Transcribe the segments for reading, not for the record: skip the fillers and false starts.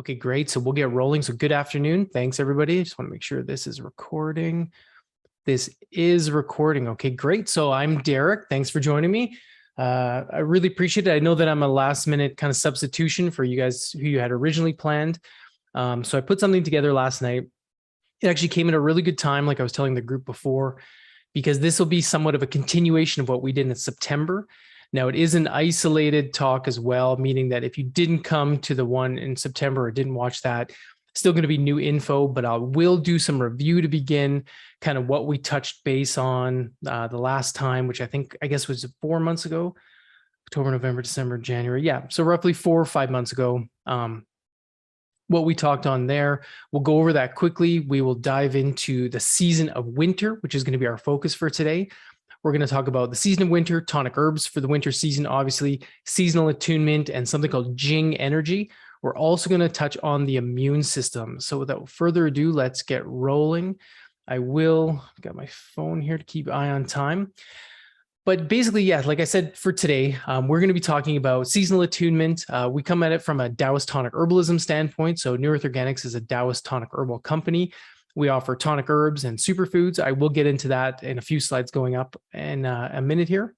Okay, great. So we'll get rolling. So good afternoon. Thanks, everybody. Just want to make sure this is recording. This is recording. Okay, great. So I'm Derek. Thanks for joining me. I really appreciate it. I know that I'm a last minute kind of substitution for you guys who you had originally planned. So I put something together last night. It actually came at a really good time, like I was telling the group before, because this will be somewhat of a continuation of what we did in September. Now, it is an isolated talk as well, meaning that if you didn't come to the one in September or didn't watch that, still going to be new info, but I will do some review to begin, kind of what we touched base on the last time, which I guess was 4 months ago, October, November, December, January. Yeah, so roughly 4 or 5 months ago. What we talked on there. We'll go over that quickly. We will dive into the season of winter, which is going to be our focus for today. We're going to talk about the season of winter, tonic herbs for the winter season, obviously, seasonal attunement, and something called Jing energy. We're also going to touch on the immune system. So without further ado, let's get rolling. Got my phone here to keep eye on time. But basically, yeah, like I said, for today, we're going to be talking about seasonal attunement. We come at it from a Taoist Tonic Herbalism standpoint. So New Earth Organics is a Taoist tonic herbal company. We offer tonic herbs and superfoods. I will get into that in a few slides going up in a minute here.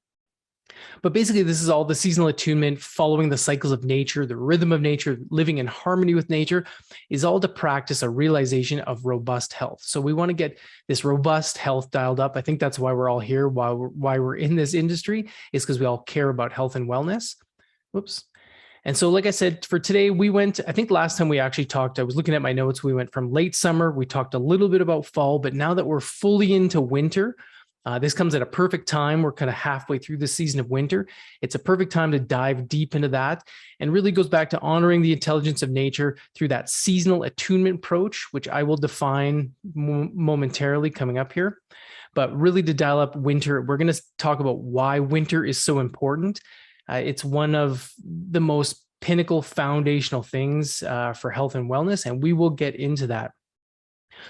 But basically, this is all the seasonal attunement, following the cycles of nature, the rhythm of nature, living in harmony with nature, is all to practice a realization of robust health. So we want to get this robust health dialed up. I think that's why we're all here, why we're in this industry, is because we all care about health and wellness. Whoops. And so, like I said, for today, I think last time we actually talked, I was looking at my notes, we went from late summer, we talked a little bit about fall, but now that we're fully into winter, this comes at a perfect time. We're kind of halfway through the season of winter. It's a perfect time to dive deep into that, and really goes back to honoring the intelligence of nature through that seasonal attunement approach, which I will define momentarily coming up here. But really, to dial up winter, we're going to talk about why winter is so important. It's one of the most pinnacle foundational things for health and wellness, and we will get into that.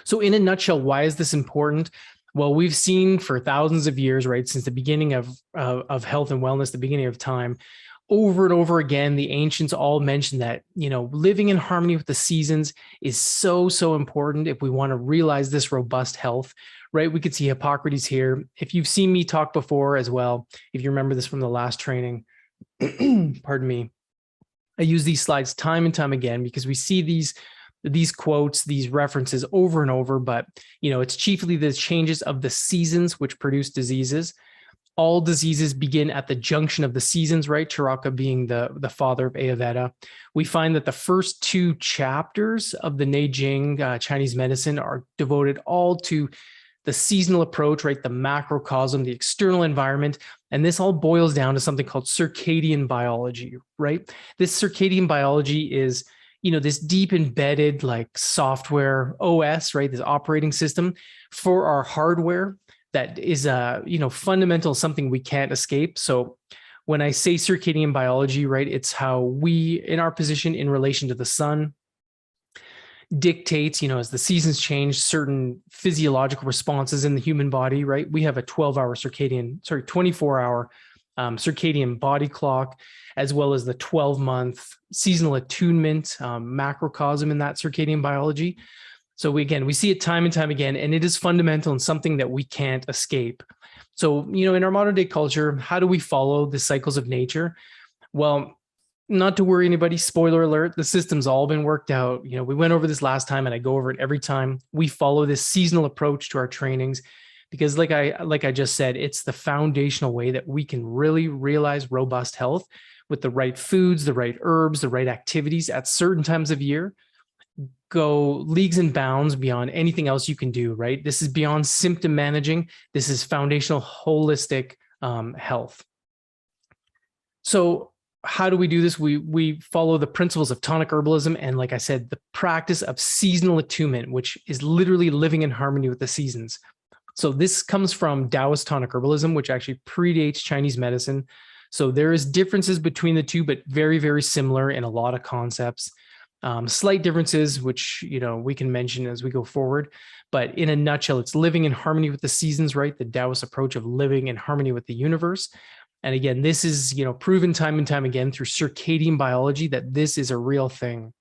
So in a nutshell, why is this important? Well, we've seen for thousands of years, right, since the beginning of health and wellness, the beginning of time, over and over again, the ancients all mentioned that, living in harmony with the seasons is so, so important if we want to realize this robust health, right? We could see Hippocrates here. If you've seen me talk before as well, if you remember this from the last training, pardon me, I use these slides time and time again because we see these quotes, these references over and over, but it's chiefly the changes of the seasons which produce diseases. All diseases begin at the junction of the seasons, right? Charaka being the father of Ayurveda. We find that the first 2 chapters of the Neijing Chinese medicine are devoted all to the seasonal approach, right? The macrocosm, the external environment. And this all boils down to something called circadian biology, right? This circadian biology is, this deep embedded like software OS, right? This operating system for our hardware that is, fundamental, something we can't escape. So when I say circadian biology, right, it's how we, in our position in relation to the sun, dictates, as the seasons change, certain physiological responses in the human body, right? We have a 24-hour circadian body clock, as well as the 12-month seasonal attunement macrocosm in that circadian biology. So we see it time and time again, and it is fundamental and something that we can't escape. So, in our modern day culture, how do we follow the cycles of nature? Well, not to worry anybody, spoiler alert, the system's all been worked out. We went over this last time and I go over it every time. We follow this seasonal approach to our trainings because like I just said, it's the foundational way that we can really realize robust health with the right foods, the right herbs, the right activities at certain times of year, go leagues and bounds beyond anything else you can do, right? This is beyond symptom managing. This is foundational holistic health. So how do we do this? We follow the principles of tonic herbalism and, like I said, the practice of seasonal attunement, which is literally living in harmony with the seasons. So this comes from Taoist Tonic Herbalism, which actually predates Chinese medicine. So there is differences between the two, but very, very similar in a lot of concepts. Slight differences, which we can mention as we go forward. But in a nutshell, it's living in harmony with the seasons, right? The Taoist approach of living in harmony with the universe. And again, this is, proven time and time again through circadian biology that this is a real thing.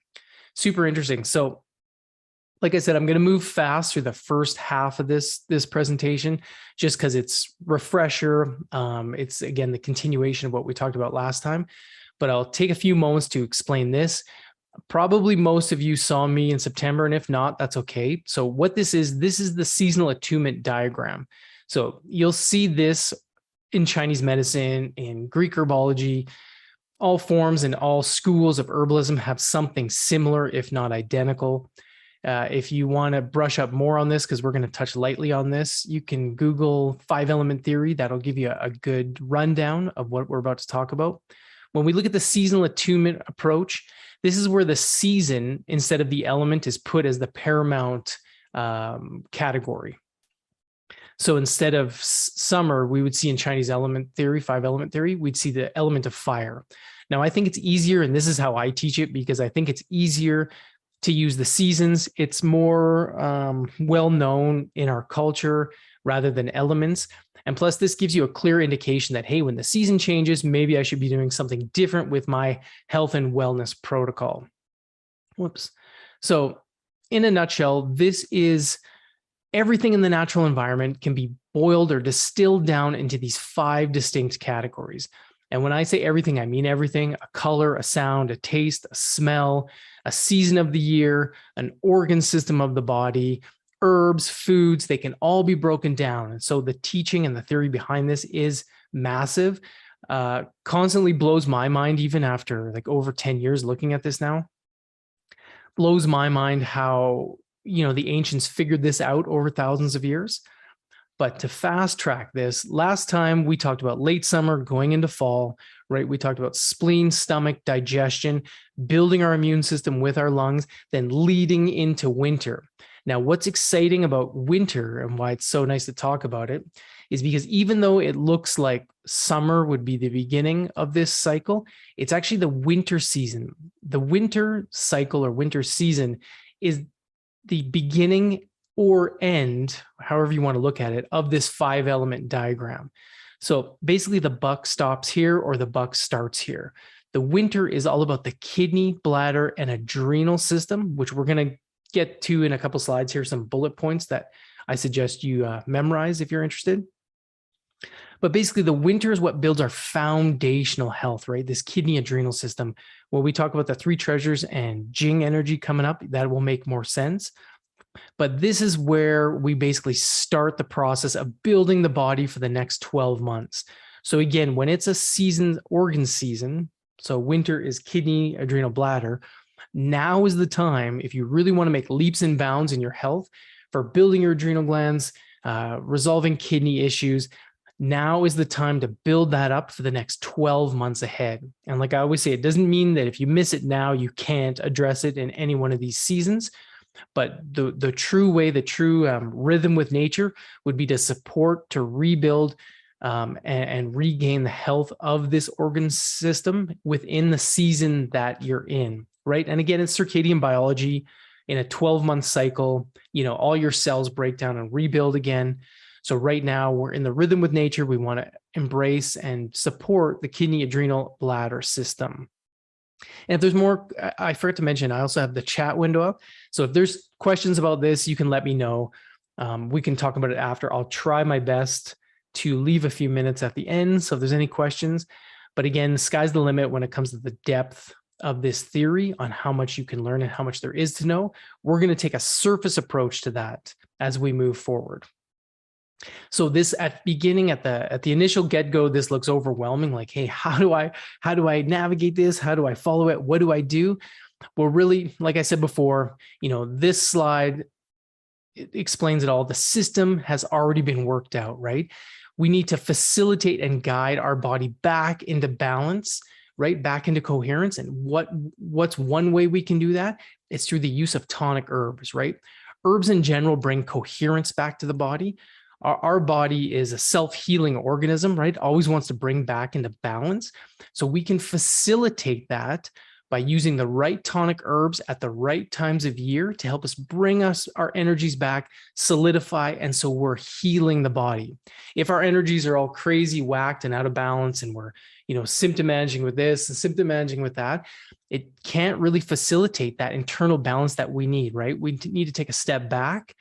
super interesting. So like I said, I'm going to move fast through the first half of this presentation, just because it's refresher. It's again, the continuation of what we talked about last time, but I'll take a few moments to explain this. Probably most of you saw me in September, and if not, that's okay. So what this is the seasonal attunement diagram. So you'll see this in Chinese medicine, in Greek herbology. All forms and all schools of herbalism have something similar, if not identical. If you want to brush up more on this, because we're going to touch lightly on this, you can Google 5-element theory. That'll give you a good rundown of what we're about to talk about. When we look at the seasonal attunement approach, this is where the season instead of the element is put as the paramount category. So instead of summer, we would see in Chinese element theory, 5-element theory, we'd see the element of fire. Now, I think it's easier, and this is how I teach it, because I think it's easier to use the seasons. It's more well-known in our culture rather than elements. And plus, this gives you a clear indication that, hey, when the season changes, maybe I should be doing something different with my health and wellness protocol. Whoops. So in a nutshell, this is everything in the natural environment can be boiled or distilled down into these 5 distinct categories. And when I say everything, I mean everything: a color, a sound, a taste, a smell, a season of the year, an organ system of the body, herbs, foods. They can all be broken down. And so the teaching and the theory behind this is massive. Constantly blows my mind, even after like over 10 years looking at this now. Blows my mind how, the ancients figured this out over thousands of years. But to fast track this, last time we talked about late summer going into fall, right? We talked about spleen, stomach, digestion, building our immune system with our lungs, then leading into winter. Now, what's exciting about winter and why it's so nice to talk about it is because even though it looks like summer would be the beginning of this cycle, it's actually the winter season. The winter cycle or winter season is the beginning or end, however you want to look at it, of this 5-element diagram. So basically the buck stops here or the buck starts here. The winter is all about the kidney, bladder, and adrenal system, which we're going to get to in a couple slides here, some bullet points that I suggest you memorize if you're interested. But basically the winter is what builds our foundational health, right? This kidney adrenal system. When we talk about the 3 treasures and Jing energy coming up, that will make more sense. But this is where we basically start the process of building the body for the next 12 months. So again, when it's a season, organ season, so winter is kidney, adrenal, bladder, now is the time, if you really want to make leaps and bounds in your health for building your adrenal glands, resolving kidney issues, now is the time to build that up for the next 12 months ahead. And like I always say, it doesn't mean that if you miss it now, you can't address it in any one of these seasons. But the true way, the true rhythm with nature would be to support, to rebuild, and regain the health of this organ system within the season that you're in, right? And again, it's circadian biology. In a 12-month cycle, all your cells break down and rebuild again. So right now we're in the rhythm with nature. We want to embrace and support the kidney, adrenal, bladder system. And if there's more, I forgot to mention, I also have the chat window up. So if there's questions about this, you can let me know. We can talk about it after. I'll try my best to leave a few minutes at the end. So if there's any questions, but again, the sky's the limit when it comes to the depth of this theory on how much you can learn and how much there is to know. We're going to take a surface approach to that as we move forward. So this at beginning, at the initial get-go, this looks overwhelming. Like, hey, how do I navigate this? How do I follow it? What do I do? Well, really, like I said before, this slide explains it all. The system has already been worked out, right? We need to facilitate and guide our body back into balance, right? Back into coherence. And what's one way we can do that? It's through the use of tonic herbs, right? Herbs in general bring coherence back to the body. Our body is a self-healing organism, right? Always wants to bring back into balance. So we can facilitate that by using the right tonic herbs at the right times of year to help us bring our energies back, solidify, and so we're healing the body. If our energies are all crazy, whacked, and out of balance, and we're, symptom managing with this and symptom managing with that, it can't really facilitate that internal balance that we need, right? We need to take a step back,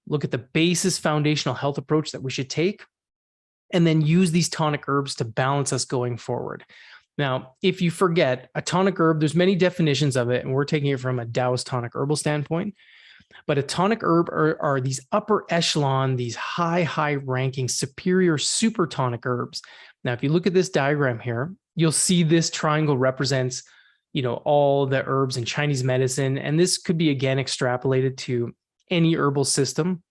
look at the basis foundational health approach that we should take, and then use these tonic herbs to balance us going forward. Now, if you forget, a tonic herb, there's many definitions of it, and we're taking it from a Taoist tonic herbal standpoint. But a tonic herb are these upper echelon, these high ranking, superior super tonic herbs. Now, if you look at this diagram here, you'll see this triangle represents, all the herbs in Chinese medicine. And this could be, again, extrapolated to any herbal system.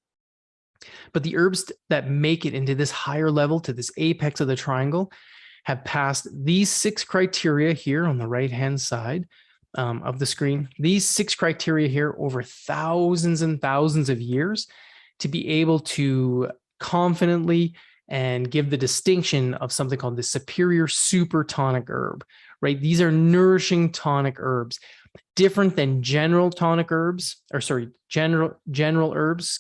But the herbs that make it into this higher level, to this apex of the triangle, have passed these 6 criteria here on the right-hand side of the screen. These 6 criteria here over thousands and thousands of years to be able to confidently and give the distinction of something called the superior super tonic herb, right? These are nourishing tonic herbs, different than general tonic herbs, general herbs,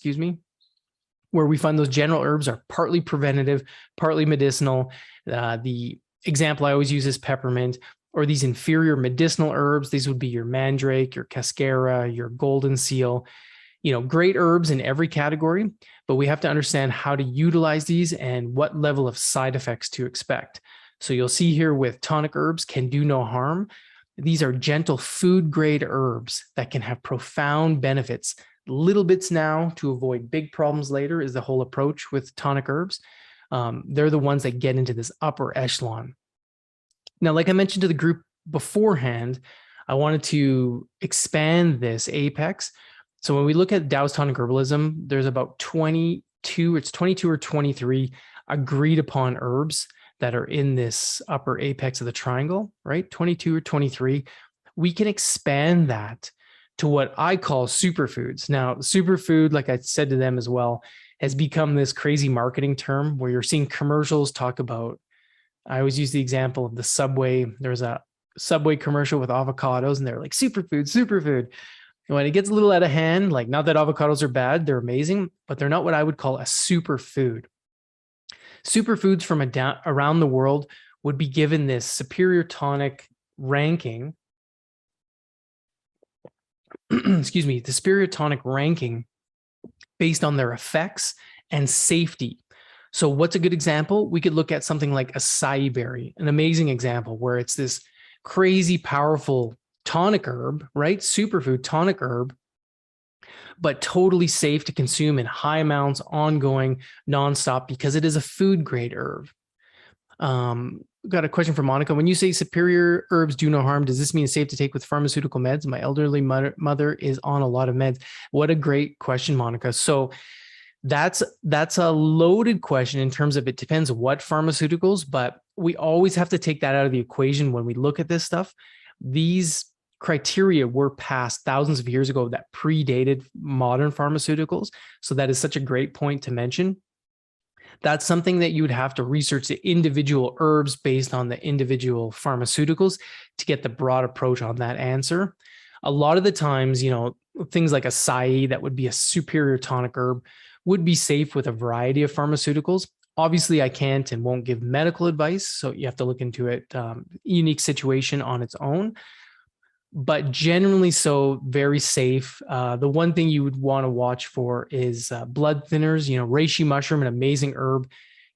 where we find those general herbs are partly preventative, partly medicinal. The example I always use is peppermint, or these inferior medicinal herbs. These would be your mandrake, your cascara, your golden seal, great herbs in every category, but we have to understand how to utilize these and what level of side effects to expect. So you'll see here with tonic herbs can do no harm. These are gentle food grade herbs that can have profound benefits. Little bits now to avoid big problems later is the whole approach with tonic herbs. They're the ones that get into this upper echelon. Now, like I mentioned to the group beforehand, I wanted to expand this apex. So when we look at Taoist Tonic Herbalism, there's about 22 or 23 agreed upon herbs that are in this upper apex of the triangle, right? 22 or 23. We can expand that to what I call superfoods. Now, superfood, like I said to them as well, has become this crazy marketing term where you're seeing commercials talk about, I always use the example of the Subway. There's a Subway commercial with avocados and they're like, superfood. And when it gets a little out of hand, like, not that avocados are bad, they're amazing, but they're not what I would call a superfood. Superfoods from around the world would be given this superior tonic ranking. Excuse me, the superior tonic ranking based on their effects and safety. So what's a good example? We could look at something like acai berry, an amazing example where it's this crazy powerful tonic herb, right? Superfood tonic herb, but totally safe to consume in high amounts, ongoing, nonstop, because it is a food grade herb. Got a question from Monica. When you say superior herbs do no harm, does this mean it's safe to take with pharmaceutical meds? My elderly mother is on a lot of meds. What a great question, Monica. So that's a loaded question in terms of, it depends what pharmaceuticals, but we always have to take that out of the equation when we look at this stuff. These criteria were passed thousands of years ago that predated modern pharmaceuticals. So that is such a great point to mention. That's something that you would have to research the individual herbs based on the individual pharmaceuticals to get the broad approach on that answer. A lot of the times, things like acai, that would be a superior tonic herb, would be safe with a variety of pharmaceuticals. Obviously, I can't and won't give medical advice, so you have to look into it, unique situation on its own. But generally, so very safe. The one thing you would want to watch for is blood thinners. Reishi mushroom, an amazing herb,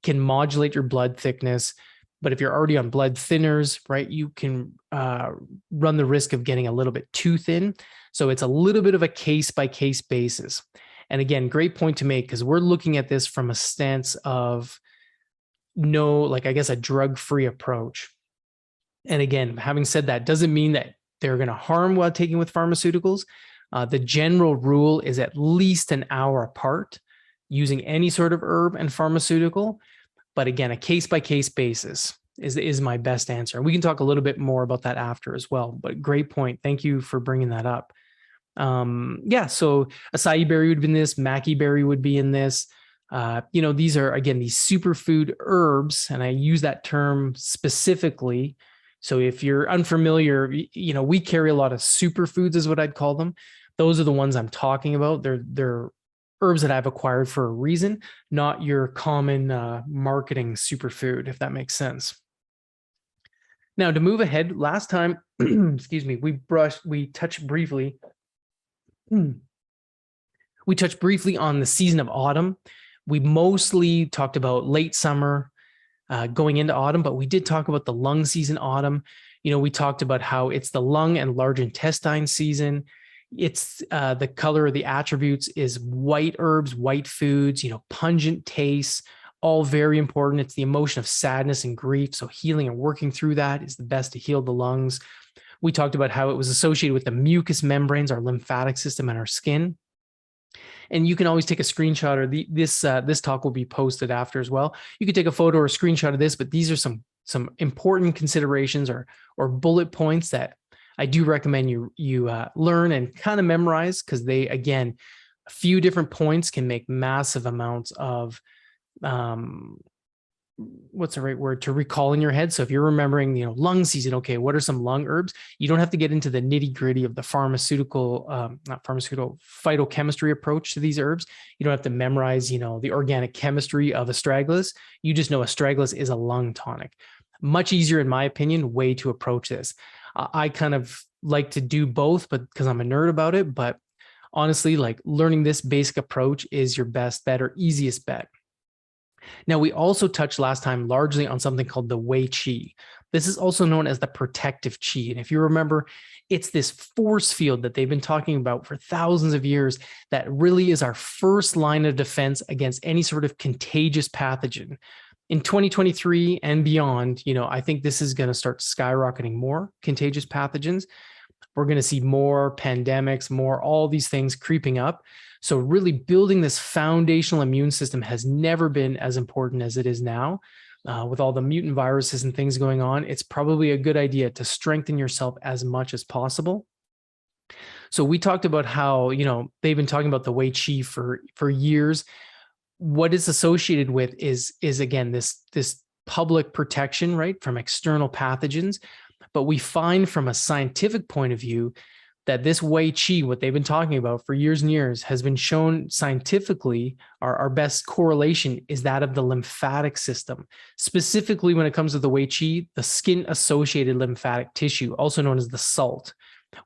can modulate your blood thickness. But if you're already on blood thinners, right, you can run the risk of getting a little bit too thin. So it's a little bit of a case-by-case basis. And again, great point to make, because we're looking at this from a stance of a drug-free approach. And again, having said that, doesn't mean that they're going to harm while taking with pharmaceuticals. The general rule is at least an hour apart using any sort of herb and pharmaceutical. But again, a case-by-case basis is my best answer. And we can talk a little bit more about that after as well. But great point. Thank you for bringing that up. So acai berry would be in this, maqui berry would be in this. These are, again, these superfood herbs, and I use that term specifically So if you're unfamiliar, we carry a lot of superfoods is what I'd call them. Those are the ones I'm talking about. They're herbs that I've acquired for a reason, not your common marketing superfood, if that makes sense. Now, to move ahead, last time, excuse me, we touched briefly on the season of autumn. We mostly talked about late summer, going into autumn, but we did talk about the lung season autumn. We talked about how it's the lung and large intestine season. It's the color of the attributes is white herbs, white foods, pungent tastes, all very important. It's the emotion of sadness and grief. So healing and working through that is the best to heal the lungs. We talked about how it was associated with the mucous membranes, our lymphatic system, and our skin. And you can always take a screenshot, or this talk will be posted after as well. You can take a photo or a screenshot of this, but these are some important considerations or bullet points that I do recommend you learn and kind of memorize, because they, again, a few different points can make massive amounts of what's the right word to recall in your head. So if you're remembering, lung season, okay, what are some lung herbs? You don't have to get into the nitty gritty of the phytochemistry approach to these herbs. You don't have to memorize, the organic chemistry of Astragalus. You just know Astragalus is a lung tonic. Much easier, in my opinion, way to approach this. I kind of like to do both, but because I'm a nerd about it, but honestly, like learning this basic approach is your best bet or easiest bet. Now, we also touched last time largely on something called the Wei Qi. This is also known as the protective Qi. And if you remember, it's this force field that they've been talking about for thousands of years that really is our first line of defense against any sort of contagious pathogen. In 2023 and beyond, I think this is going to start skyrocketing more contagious pathogens. We're going to see more pandemics, more all these things creeping up. So really building this foundational immune system has never been as important as it is now. With all the mutant viruses and things going on, it's probably a good idea to strengthen yourself as much as possible. So we talked about how, they've been talking about the Wei Qi for years. What is associated with is again, this public protection, right, from external pathogens. But we find from a scientific point of view that this Wei Qi, what they've been talking about for years and years, has been shown scientifically, our best correlation is that of the lymphatic system. Specifically, when it comes to the Wei Qi, the skin-associated lymphatic tissue, also known as the salt.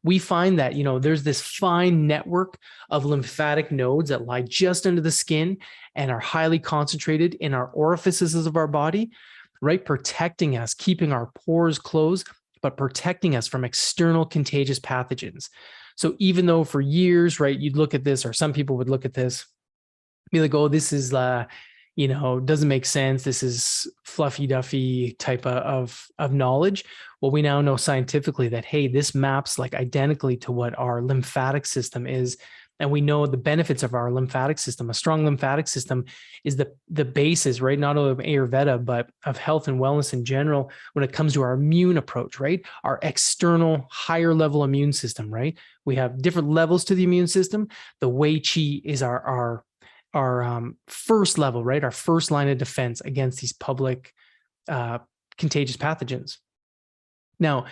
We find that, there's this fine network of lymphatic nodes that lie just under the skin and are highly concentrated in our orifices of our body, right? Protecting us, keeping our pores closed, but protecting us from external contagious pathogens. So even though for years, right, you'd look at this, or some people would look at this, be like, oh, this is, doesn't make sense. This is fluffy duffy type of knowledge. Well, we now know scientifically that, hey, this maps like identically to what our lymphatic system is. And we know the benefits of our lymphatic system. A strong lymphatic system is the basis, right? Not only of Ayurveda, but of health and wellness in general when it comes to our immune approach, right? Our external higher level immune system, right? We have different levels to the immune system. The Wei Qi is our first level, right? Our first line of defense against these public contagious pathogens. Now,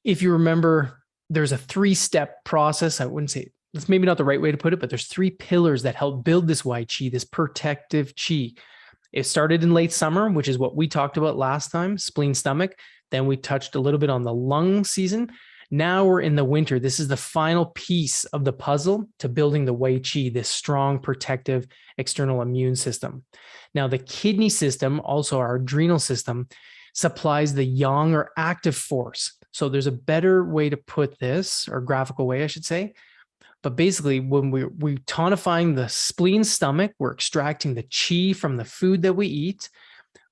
if you remember, there's a 3-step process. I wouldn't say that's maybe not the right way to put it, but there's 3 pillars that help build this Wei Qi, this protective Qi. It started in late summer, which is what we talked about last time, spleen, stomach. Then we touched a little bit on the lung season. Now we're in the winter. This is the final piece of the puzzle to building the Wei Qi, this strong, protective, external immune system. Now, the kidney system, also our adrenal system, supplies the yang or active force. So there's a better way to put this, or graphical way, I should say. But basically, when we're tonifying the spleen, stomach, we're extracting the qi from the food that we eat,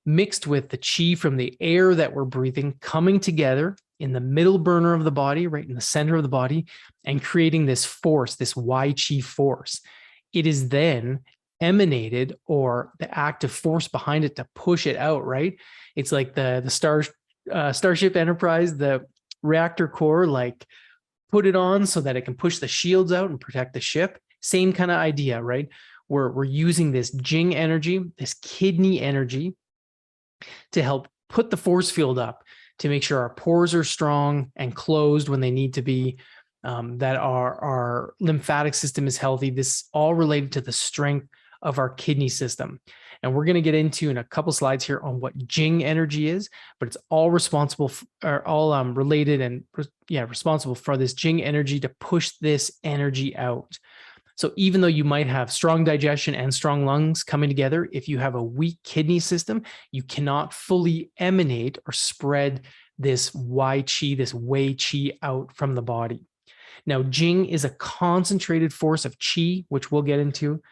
mixed with the qi from the air that we're breathing, coming together in the middle burner of the body, right in the center of the body, and creating this force, this Wei Qi force. It is then emanated, or the active force behind it to push it out, right? It's like the Starship Enterprise, the reactor core, like put it on so that it can push the shields out and protect the ship. Same kind of idea, right? We're using this Jing energy, this kidney energy, to help put the force field up, to make sure our pores are strong and closed when they need to be, that our lymphatic system is healthy. This is all related to the strength of our kidney system. And we're going to get into in a couple slides here on what Jing energy is, but it's all responsible or all related and responsible for this Jing energy to push this energy out. So even though you might have strong digestion and strong lungs coming together, if you have a weak kidney system, you cannot fully emanate or spread this Wei Qi, this Wei Qi out from the body. Now, Jing is a concentrated force of Qi, which we'll get into,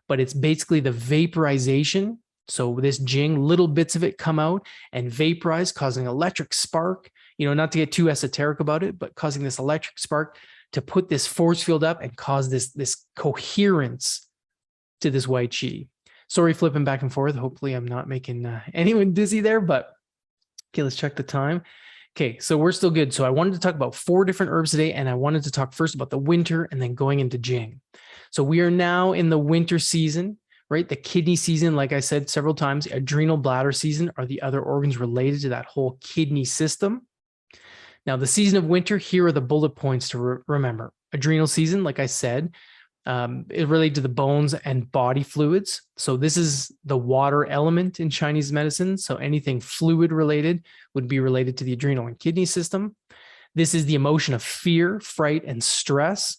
but it's basically the vaporization. So this Jing, little bits of it come out and vaporize, causing electric spark, not to get too esoteric about it, but causing this electric spark to put this force field up and cause this coherence to this Wei Qi. Sorry, flipping back and forth. Hopefully I'm not making anyone dizzy there, but okay, let's check the time. Okay, so we're still good. So I wanted to talk about 4 different herbs today, and I wanted to talk first about the winter and then going into Jing. So we are now in the winter season, right? The kidney season, like I said several times, adrenal bladder season are the other organs related to that whole kidney system. Now, the season of winter, here are the bullet points to remember. Adrenal season, like I said, it relates to the bones and body fluids. So this is the water element in Chinese medicine. So anything fluid related would be related to the adrenal and kidney system. This is the emotion of fear, fright, and stress.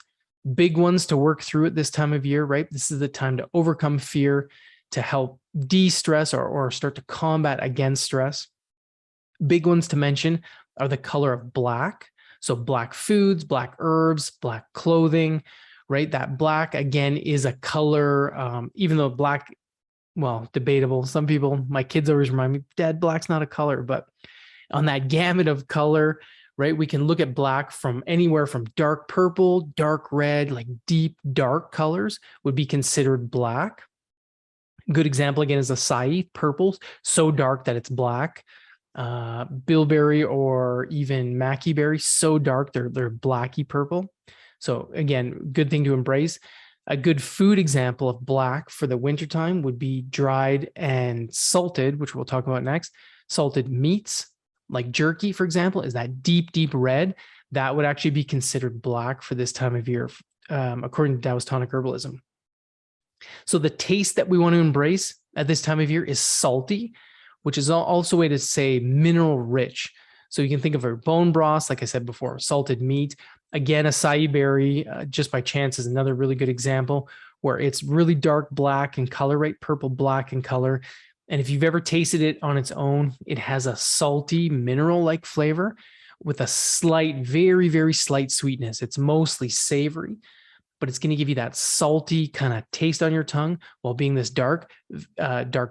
Big ones to work through at this time of year, right? This is the time to overcome fear, to help de-stress or start to combat against stress. Big ones to mention are the color of black. So black foods, black herbs, black clothing, right? That black, again, is a color, even though black, well, debatable. Some people, my kids always remind me, Dad, black's not a color. But on that gamut of color, right, we can look at black from anywhere from dark purple, dark red, like deep dark colors would be considered black. Good example, again, is acai, purple, so dark that it's black. Bilberry or even maqui berry, so dark, they're blacky purple. So again, good thing to embrace. A good food example of black for the wintertime would be dried and salted, which we'll talk about next. Salted meats, like jerky, for example, is that deep, deep red. That would actually be considered black for this time of year, according to Taoist Tonic Herbalism. So the taste that we want to embrace at this time of year is salty, which is also a way to say mineral rich. So you can think of a bone broth, like I said before, salted meat. Again, acai berry, just by chance, is another really good example where it's really dark black in color, right? Purple black in color. And if you've ever tasted it on its own, it has a salty mineral-like flavor with a slight, very, very slight sweetness. It's mostly savory, but it's going to give you that salty kind of taste on your tongue while being this dark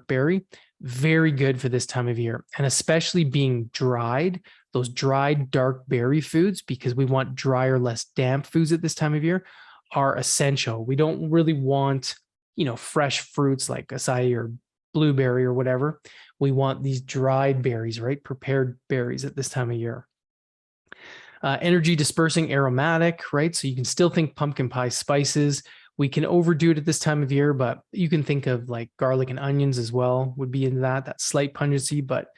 berry. Very good for this time of year, and especially being dried, those dried dark berry foods, because we want drier, less damp foods at this time of year, are essential. We don't really want, fresh fruits like acai or blueberry or whatever. We want these dried berries, right? Prepared berries at this time of year. Energy dispersing aromatic, right? So you can still think pumpkin pie spices. We can overdo it at this time of year, but you can think of like garlic and onions as well would be in that slight pungency, but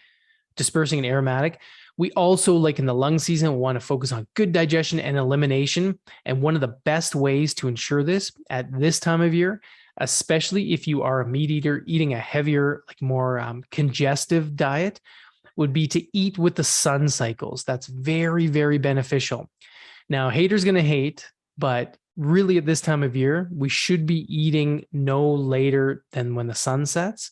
dispersing and aromatic. We also, like in the lung season, want to focus on good digestion and elimination. And one of the best ways to ensure this at this time of year, especially if you are a meat eater eating a heavier, like more congestive diet, would be to eat with the sun cycles. That's very, very beneficial. Now, haters going to hate, but really at this time of year, we should be eating no later than when the sun sets.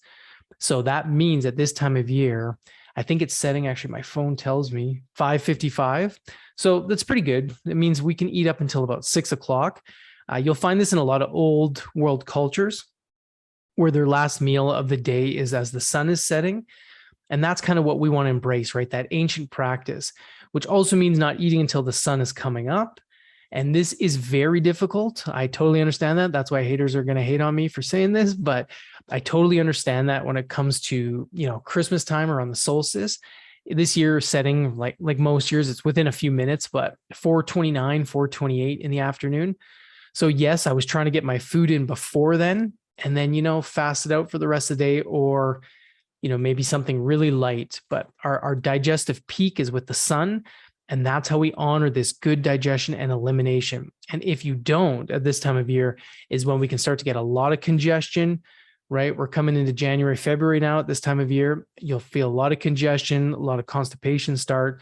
So that means at this time of year, I think it's setting, actually my phone tells me 5:55. So that's pretty good. It means we can eat up until about 6 o'clock. You'll find this in a lot of old world cultures where their last meal of the day is as the sun is setting. And that's kind of what we want to embrace, right? That ancient practice, which also means not eating until the sun is coming up. And this is very difficult. I totally understand that. That's why haters are going to hate on me for saying this, but I totally understand that when it comes to, Christmas time or on the solstice. This year setting, like most years, it's within a few minutes, but 4:29, 4:28 in the afternoon. So yes, I was trying to get my food in before then and then, fast it out for the rest of the day, or, maybe something really light, but our digestive peak is with the sun. And that's how we honor this good digestion and elimination. And if you don't at this time of year is when we can start to get a lot of congestion, right? We're coming into January, February now at this time of year. You'll feel a lot of congestion, a lot of constipation start,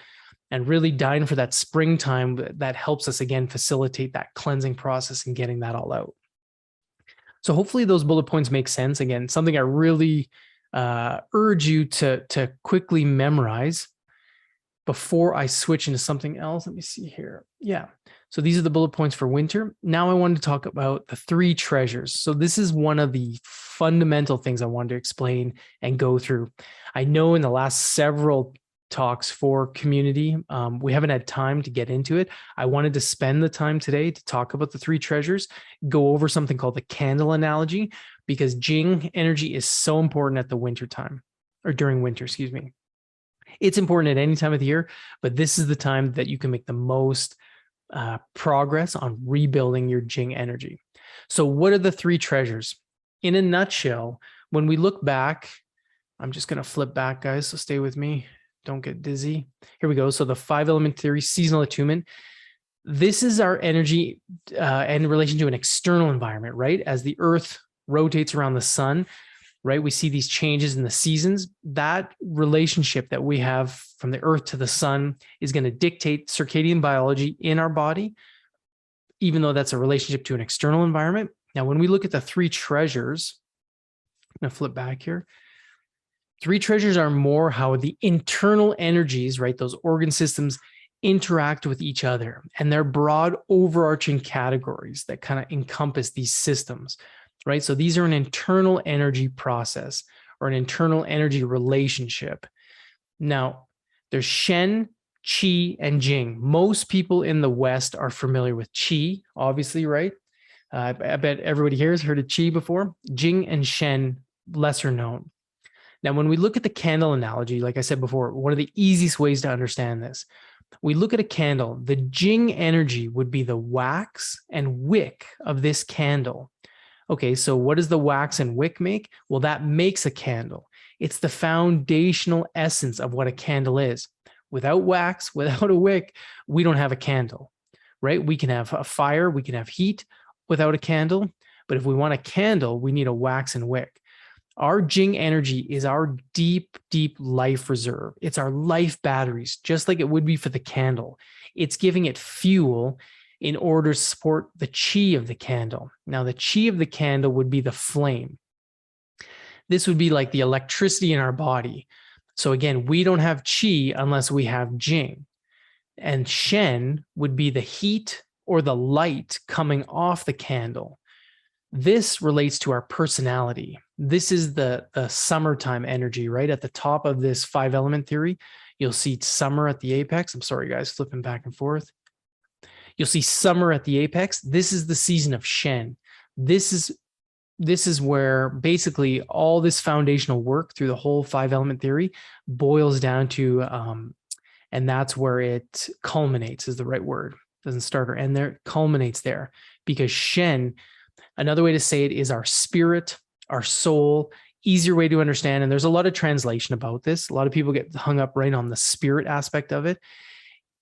and really dying for that springtime that helps us again facilitate that cleansing process and getting that all out. So hopefully those bullet points make sense. Again, something I really urge you to quickly memorize before I switch into something else. Let me see here. Yeah. So these are the bullet points for winter. Now I wanted to talk about the 3 treasures. So this is one of the fundamental things I wanted to explain and go through. I know in the last several talks for community, we haven't had time to get into it. I wanted to spend the time today to talk about the 3 treasures, go over something called the candle analogy, because Jing energy is so important at the winter time, or during winter, excuse me. It's important at any time of the year, but this is the time that you can make the most progress on rebuilding your Jing energy. So what are the 3 treasures? In a nutshell, when we look back, I'm just going to flip back, guys, so stay with me. Don't get dizzy. Here we go. So the 5-element theory, seasonal attunement. This is our energy in relation to an external environment, right? As the earth rotates around the sun, right? We see these changes in the seasons. That relationship that we have from the earth to the sun is going to dictate circadian biology in our body, even though that's a relationship to an external environment. Now, when we look at the 3 treasures, I'm going to flip back here. 3 treasures are more how the internal energies, right? Those organ systems interact with each other. And they're broad overarching categories that kind of encompass these systems, right? So these are an internal energy process or an internal energy relationship. Now, there's Shen, Qi, and Jing. Most people in the West are familiar with Qi, obviously, right? I bet everybody here has heard of Qi before. Jing and Shen, lesser known. Now, when we look at the candle analogy, like I said before, one of the easiest ways to understand this, we look at a candle, the Jing energy would be the wax and wick of this candle. Okay, so what does the wax and wick make? Well, that makes a candle. It's the foundational essence of what a candle is. Without wax, without a wick, we don't have a candle, right? We can have a fire, we can have heat without a candle, but if we want a candle, we need a wax and wick. Our Jing energy is our deep, deep life reserve. It's our life batteries, just like it would be for the candle. It's giving it fuel in order to support the Qi of the candle. Now, the Qi of the candle would be the flame. This would be like the electricity in our body. So again, we don't have Qi unless we have Jing. And Shen would be the heat or the light coming off the candle. This relates to our personality. This is the summertime energy, right? At the top of this 5-element theory, you'll see summer at the apex. I'm sorry, guys, flipping back and forth. You'll see summer at the apex. This is the season of Shen. This is where basically all this foundational work through the whole 5-element theory boils down to, and that's where it culminates is the right word. Doesn't start or end there, it culminates there, because Shen, another way to say it is our spirit, our soul, easier way to understand. And there's a lot of translation about this. A lot of people get hung up right on the spirit aspect of it.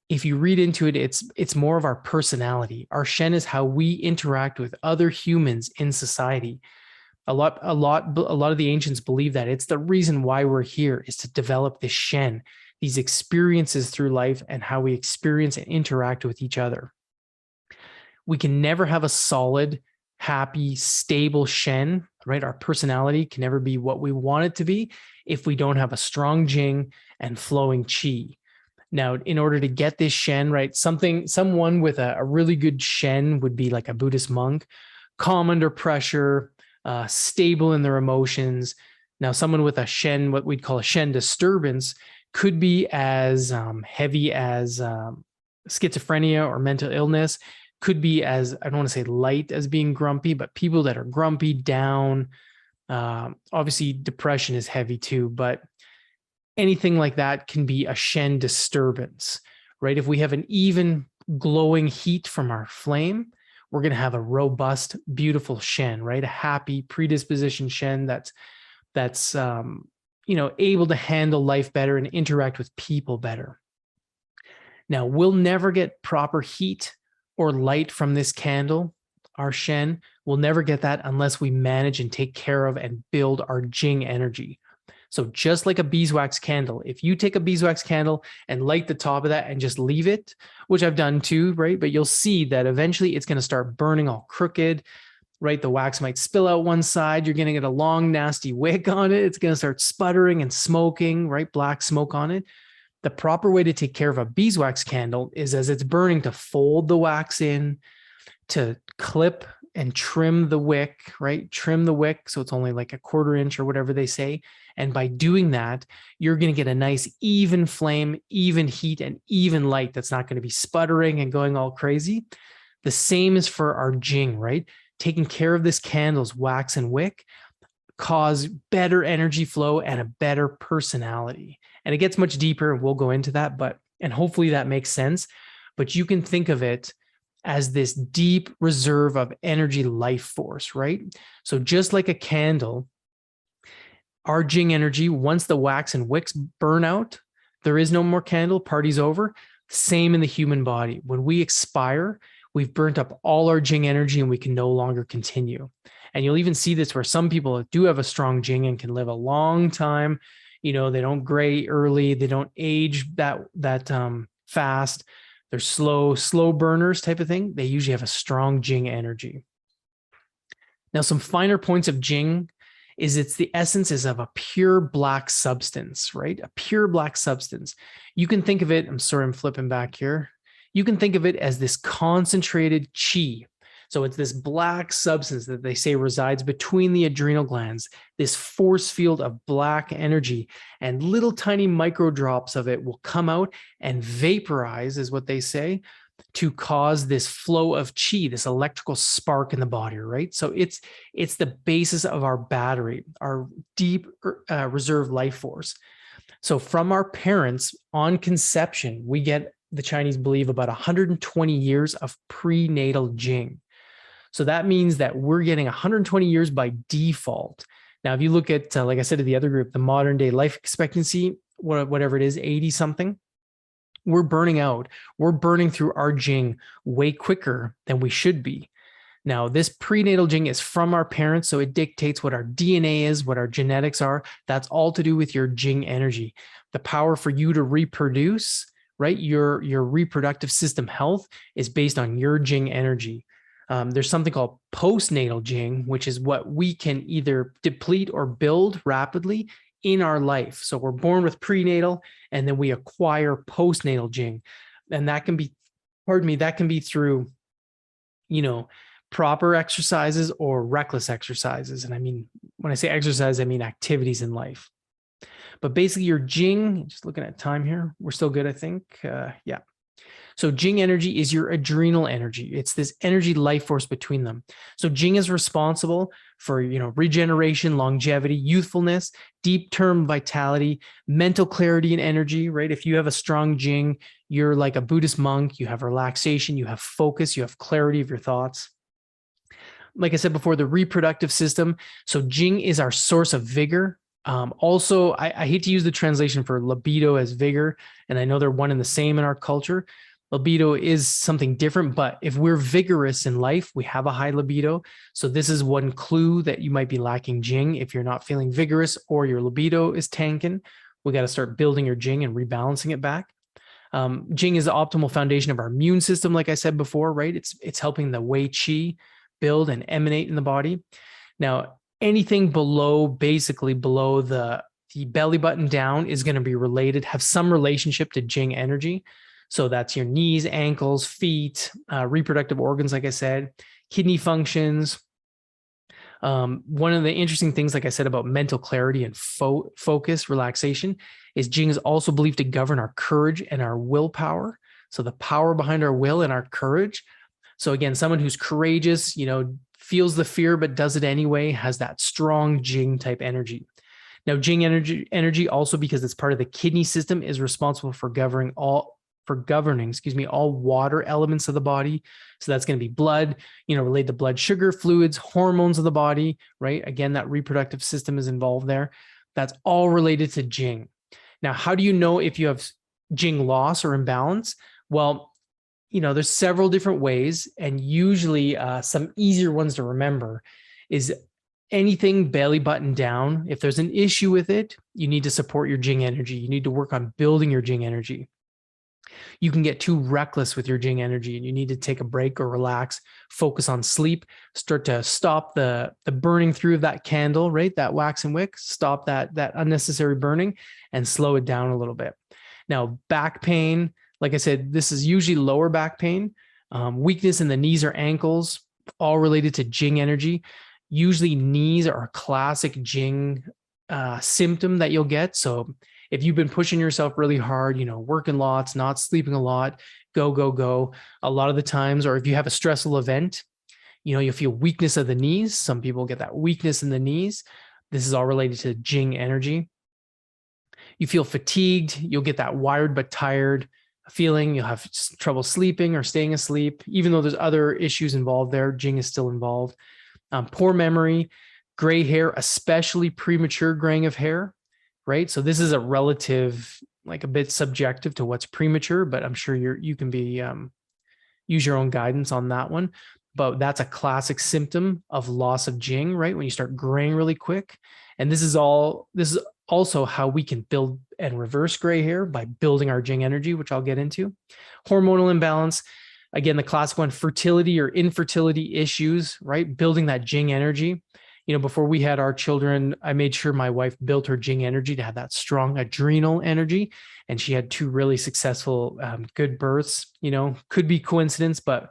If you read into it, it's more of our personality. Our Shen is how we interact with other humans in society. A lot of the ancients believe that it's the reason why we're here is to develop this Shen, these experiences through life and how we experience and interact with each other. We can never have a solid, happy, stable Shen, right? Our personality can never be what we want it to be if we don't have a strong Jing and flowing Qi. Now, in order to get this Shen, right, someone with a really good Shen would be like a Buddhist monk, calm under pressure, stable in their emotions. Now, someone with a Shen, what we'd call a Shen disturbance, could be as heavy as schizophrenia or mental illness, could be as, I don't want to say light as being grumpy, but people that are grumpy, down. Obviously, depression is heavy too, but anything like that can be a Shen disturbance, right? If we have an even glowing heat from our flame, we're going to have a robust, beautiful Shen, right? A happy predisposition Shen that's able to handle life better and interact with people better. Now, we'll never get proper heat or light from this candle, our Shen. We'll never get that unless we manage and take care of and build our Jing energy. So just like a beeswax candle, if you take a beeswax candle and light the top of that and just leave it, which I've done too, right? But you'll see that eventually it's going to start burning all crooked, right? The wax might spill out one side. You're going to get a long, nasty wick on it. It's going to start sputtering and smoking, right? Black smoke on it. The proper way to take care of a beeswax candle is as it's burning to fold the wax in, to clip and trim the wick, right? Trim the wick so it's only like a 1/4 inch or whatever they say. And by doing that, you're going to get a nice even flame, even heat, and even light that's not going to be sputtering and going all crazy. The same is for our Jing, right? Taking care of this candle's wax and wick cause better energy flow and a better personality. And it gets much deeper, and we'll go into that, and hopefully that makes sense. But you can think of it as this deep reserve of energy life force, right? So just like a candle, our Jing energy, once the wax and wicks burn out, there is no more candle, party's over. Same in the human body. When we expire, we've burnt up all our Jing energy and we can no longer continue. And you'll even see this where some people do have a strong Jing and can live a long time. They don't gray early. They don't age that fast. They're slow burners type of thing. They usually have a strong Jing energy. Now, some finer points of Jing is the essence is of a pure black substance, right? A pure black substance. You can think of it, I'm flipping back here. You can think of it as this concentrated qi. So it's this black substance that they say resides between the adrenal glands, this force field of black energy, and little tiny micro drops of it will come out and vaporize, is what they say, to cause this flow of qi, this electrical spark in the body, right? So it's the basis of our battery, our deep reserve life force. So from our parents on conception, we get, the Chinese believe, about 120 years of prenatal Jing. So that means that we're getting 120 years by default. Now, if you look at, like I said to the other group, the modern day life expectancy, whatever it is, 80 something, we're burning out. We're burning through our Jing way quicker than we should be. Now, this prenatal Jing is from our parents, so it dictates what our DNA is, what our genetics are. That's all to do with your Jing energy. The power for you to reproduce, right? Your reproductive system health is based on your Jing energy. There's something called postnatal Jing, which is what we can either deplete or build rapidly in our life. So we're born with prenatal, and then we acquire postnatal Jing. And that can be, that can be through, proper exercises or reckless exercises. And I mean, when I say exercise, I mean activities in life. But basically your Jing, just looking at time here, we're still good, I think. Yeah. So Jing energy is your adrenal energy. It's this energy life force between them. So Jing is responsible for, regeneration, longevity, youthfulness, deep term vitality, mental clarity and energy, right? If you have a strong Jing, you're like a Buddhist monk, you have relaxation, you have focus, you have clarity of your thoughts. Like I said before, the reproductive system. So Jing is our source of vigor. Also, I hate to use the translation for libido as vigor, and I know they're one and the same in our culture. Libido is something different, but if we're vigorous in life, we have a high libido. So this is one clue that you might be lacking Jing. If you're not feeling vigorous or your libido is tanking, we got to start building your Jing and rebalancing it back. Jing is the optimal foundation of our immune system, like I said before, right? It's helping the Wei Qi build and emanate in the body. Now, anything basically below the belly button down is going to be related, have some relationship to Jing energy. So that's your knees, ankles, feet, reproductive organs, like I said, kidney functions. One of the interesting things, like I said, about mental clarity and focus, relaxation, is Jing is also believed to govern our courage and our willpower. So the power behind our will and our courage. So again, someone who's courageous, feels the fear, but does it anyway, has that strong Jing type energy. Now, Jing energy also, because it's part of the kidney system, is responsible for governing all water elements of the body. So that's going to be blood, related to blood sugar, fluids, hormones of the body, right? Again, that reproductive system is involved there. That's all related to Jing. Now, how do you know if you have Jing loss or imbalance? Well, there's several different ways, and usually some easier ones to remember is anything belly button down. If there's an issue with it, you need to support your Jing energy. You need to work on building your Jing energy. You can get too reckless with your Jing energy and you need to take a break or relax, focus on sleep, start to stop the burning through of that candle, right? That wax and wick, stop that unnecessary burning and slow it down a little bit. Now, back pain, like I said, this is usually lower back pain, weakness in the knees or ankles, all related to Jing energy. Usually knees are a classic Jing symptom that you'll get. So if you've been pushing yourself really hard, working lots, not sleeping a lot, go, a lot of the times, or if you have a stressful event, you'll feel weakness of the knees. Some people get that weakness in the knees. This is all related to Jing energy. You feel fatigued. You'll get that wired but tired feeling. You'll have trouble sleeping or staying asleep. Even though there's other issues involved there, Jing is still involved. Poor memory, gray hair, especially premature graying of hair, right? So this is a relative, like a bit subjective to what's premature, but I'm sure you can be use your own guidance on that one. But that's a classic symptom of loss of Jing, right? When you start graying really quick. And this is also how we can build and reverse gray hair by building our Jing energy, which I'll get into. Hormonal imbalance. Again, the classic one, fertility or infertility issues, right? Building that Jing energy. Before we had our children, I made sure my wife built her Jing energy to have that strong adrenal energy. And she had 2 really successful, good births. Could be coincidence, but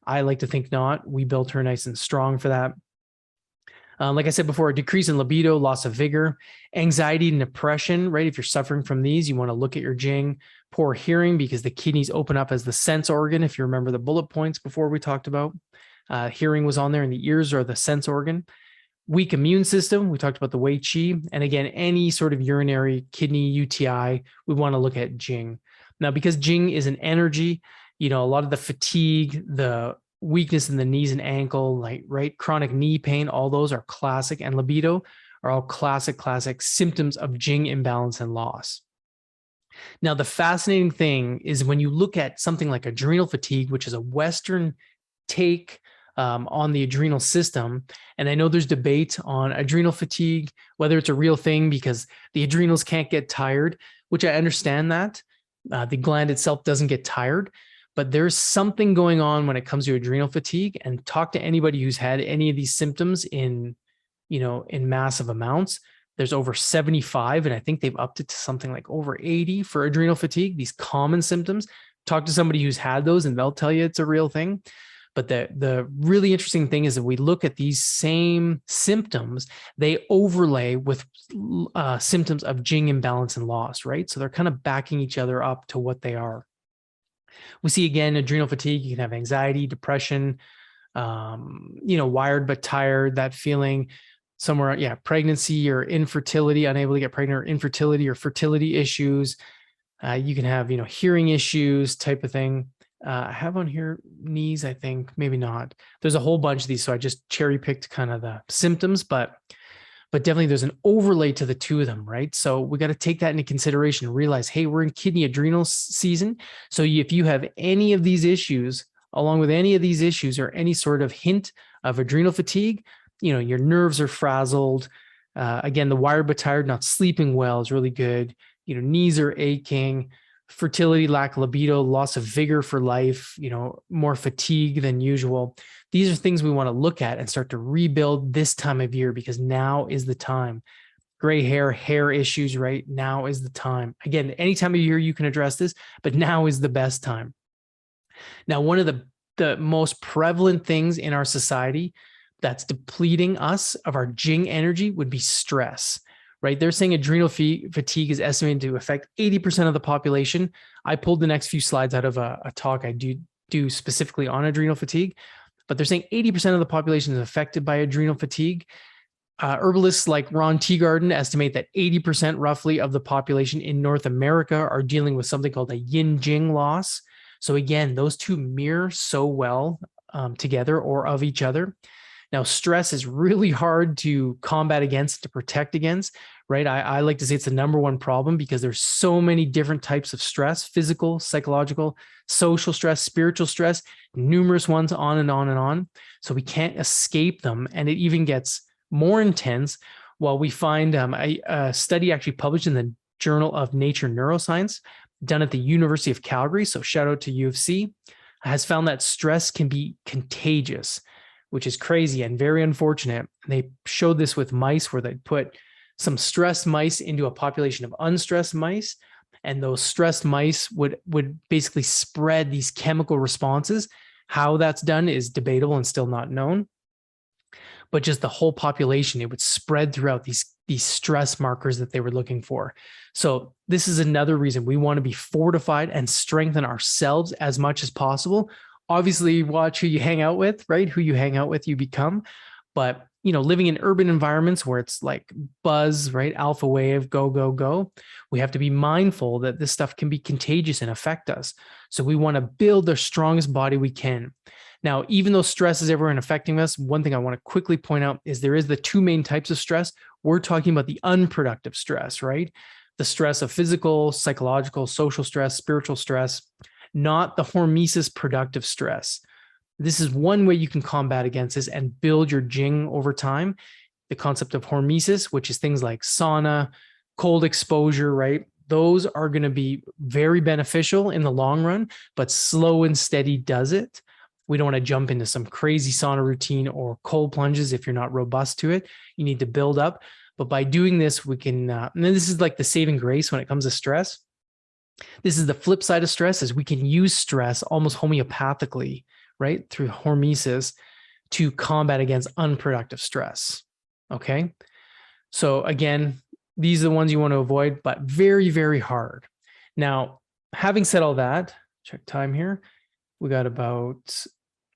I like to think not. We built her nice and strong for that. Like I said before, a decrease in libido, loss of vigor, anxiety and depression, right? If you're suffering from these, you want to look at your Jing. Poor hearing, because the kidneys open up as the sense organ. If you remember the bullet points before we talked about, hearing was on there, and the ears are the sense organ. Weak immune system, we talked about the Wei Qi. And again, any sort of urinary kidney UTI, we want to look at Jing. Now, because Jing is an energy, a lot of the fatigue, the weakness in the knees and ankle, right? Chronic knee pain, all those are classic, and libido are all classic symptoms of Jing imbalance and loss. Now, the fascinating thing is when you look at something like adrenal fatigue, which is a Western take on the adrenal system. And I know there's debate on adrenal fatigue, whether it's a real thing because the adrenals can't get tired, which I understand that. The gland itself doesn't get tired, but there's something going on when it comes to adrenal fatigue. And talk to anybody who's had any of these symptoms in massive amounts. There's over 75, and I think they've upped it to something like over 80 for adrenal fatigue, these common symptoms. Talk to somebody who's had those and they'll tell you it's a real thing. But the really interesting thing is that we look at these same symptoms, they overlay with symptoms of Jing imbalance and loss, right? So they're kind of backing each other up to what they are. We see, again, adrenal fatigue. You can have anxiety, depression, wired but tired, that feeling somewhere, pregnancy or infertility, unable to get pregnant, or infertility or fertility issues. You can have, hearing issues type of thing. I have on here knees, I think, maybe not. There's a whole bunch of these, so I just cherry picked kind of the symptoms, but definitely there's an overlay to the 2 of them, right? So we got to take that into consideration and realize, hey, we're in kidney adrenal season. So if you have any of these issues, along with any of these issues or any sort of hint of adrenal fatigue, your nerves are frazzled. Again, the wired but tired, not sleeping well is really good. Knees are aching. Fertility, lack of libido, loss of vigor for life, more fatigue than usual. These are things we want to look at and start to rebuild this time of year, because now is the time. Gray hair issues, right? Now is the time. Again, any time of year you can address this, but now is the best time. Now, one of the most prevalent things in our society that's depleting us of our Jing energy would be stress. Right? They're saying adrenal fatigue is estimated to affect 80% of the population. I pulled the next few slides out of a talk I do specifically on adrenal fatigue, but they're saying 80% of the population is affected by adrenal fatigue. Herbalists like Ron Teagarden estimate that 80% roughly of the population in North America are dealing with something called a yin-jing loss. So again, those 2 mirror so well together or of each other. Now, stress is really hard to combat against, to protect against, right? I like to say it's the number one problem because there's so many different types of stress: physical, psychological, social stress, spiritual stress, numerous ones, on and on and on. So we can't escape them. And it even gets more intense. While we find a study actually published in the Journal of Nature Neuroscience, done at the University of Calgary, so shout out to U of C, has found that stress can be contagious, which is crazy and very unfortunate. They showed this with mice where they put some stressed mice into a population of unstressed mice, and those stressed mice would basically spread these chemical responses. How that's done is debatable and still not known. But just the whole population, it would spread throughout these stress markers that they were looking for. So this is another reason we want to be fortified and strengthen ourselves as much as possible. Obviously, watch who you hang out with, right? Who you hang out with, you become. But, living in urban environments where it's like buzz, right? Alpha wave, go, go, go. We have to be mindful that this stuff can be contagious and affect us. So we want to build the strongest body we can. Now, even though stress is everywhere and affecting us, one thing I want to quickly point out is there is the two main types of stress. We're talking about the unproductive stress, right? The stress of physical, psychological, social stress, spiritual stress, not the hormesis productive stress. This is one way you can combat against this and build your Jing over time. The concept of hormesis, which is things like sauna, cold exposure, right? Those are going to be very beneficial in the long run, but slow and steady does it. We don't want to jump into some crazy sauna routine or cold plunges if you're not robust to it. You need to build up. But by doing this, we can, and then this is like the saving grace when it comes to stress. This is the flip side of stress, is we can use stress almost homeopathically, right? Through hormesis to combat against unproductive stress. Okay. So again, these are the ones you want to avoid, but very, very hard. Now, having said all that, check time here. We got about,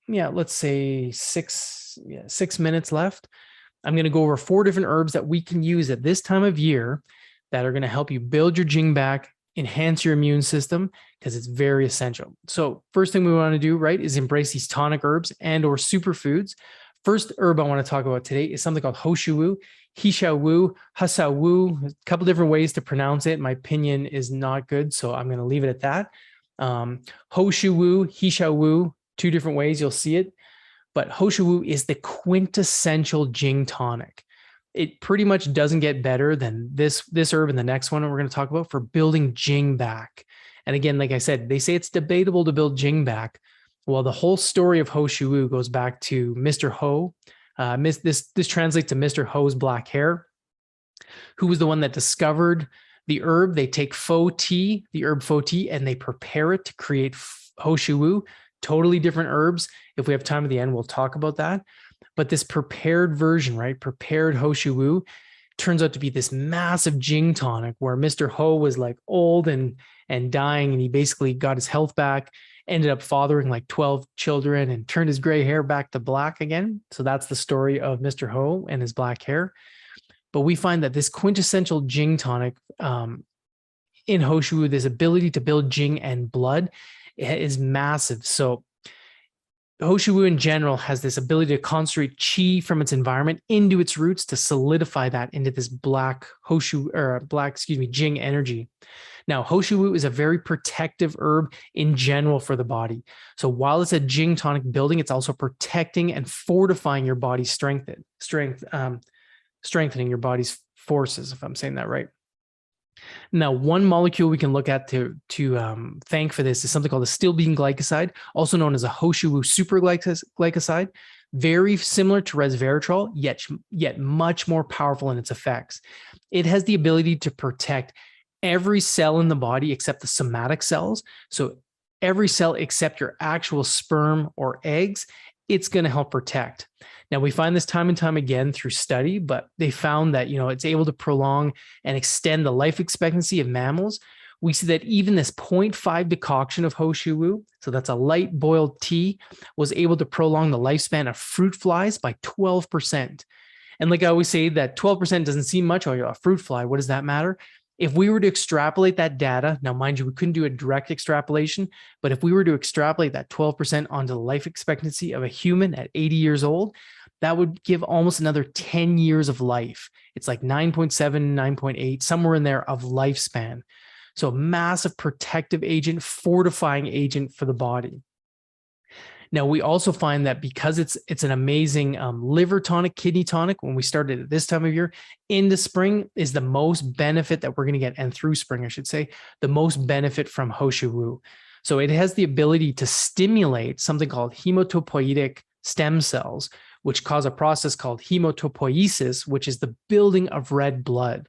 let's say 6 minutes left. I'm going to go over 4 different herbs that we can use at this time of year that are going to help you build your Jing back, enhance your immune system, because it's very essential. So first thing we want to do, right, is embrace these tonic herbs and or superfoods. First herb I want to talk about today is something called Shou Wu, Shou Wu, Shou Wu. A couple different ways to pronounce it. My opinion is not good, so I'm going to leave it at that. Shou Wu, Shou Wu, 2 different ways you'll see it. But Shou Wu is the quintessential Jing tonic. It pretty much doesn't get better than this herb and the next one we're going to talk about for building Jing back. And again, like I said, they say it's debatable to build Jing back. Well, the whole story of Shou Wu goes back to Mr. Ho. This translates to Mr. Ho's black hair, who was the one that discovered the herb. They take faux tea, the herb faux tea, and they prepare it to create Shou Wu. Totally different herbs. If we have time at the end, we'll talk about that. But this prepared version, right, prepared Shou Wu, turns out to be this massive Jing tonic where Mr. Ho was like old and dying, and he basically got his health back, ended up fathering like 12 children and turned his gray hair back to black again. So that's the story of Mr. Ho and his black hair. But we find that this quintessential Jing tonic in Shou Wu, this ability to build Jing and blood, is massive. So Shou Wu in general has this ability to concentrate qi from its environment into its roots to solidify that into this Jing energy. Now, Shou Wu is a very protective herb in general for the body. So while it's a Jing tonic building, it's also protecting and fortifying your body's strengthening your body's forces, if I'm saying that right. Now, one molecule we can look at to thank for this is something called the stilbene glycoside, also known as a Shou Wu superglycoside, very similar to resveratrol, yet much more powerful in its effects. It has the ability to protect every cell in the body except the somatic cells. So every cell except your actual sperm or eggs, it's going to help protect. Now, we find this time and time again through study, but they found that, it's able to prolong and extend the life expectancy of mammals. We see that even this 0.5 decoction of Shou Wu, so that's a light boiled tea, was able to prolong the lifespan of fruit flies by 12%. And like I always say, that 12% doesn't seem much. Oh, you're a fruit fly. What does that matter? If we were to extrapolate that data, now mind you, we couldn't do a direct extrapolation, but if we were to extrapolate that 12% onto the life expectancy of a human at 80 years old, that would give almost another 10 years of life. It's like 9.7, 9.8, somewhere in there of lifespan. So a massive protective agent, fortifying agent for the body. Now, we also find that because it's an amazing liver tonic, kidney tonic, when we started at this time of year, into spring is the most benefit that we're going to get, and through spring, I should say, the most benefit from Shou Wu. So it has the ability to stimulate something called hematopoietic stem cells, which cause a process called hematopoiesis, which is the building of red blood.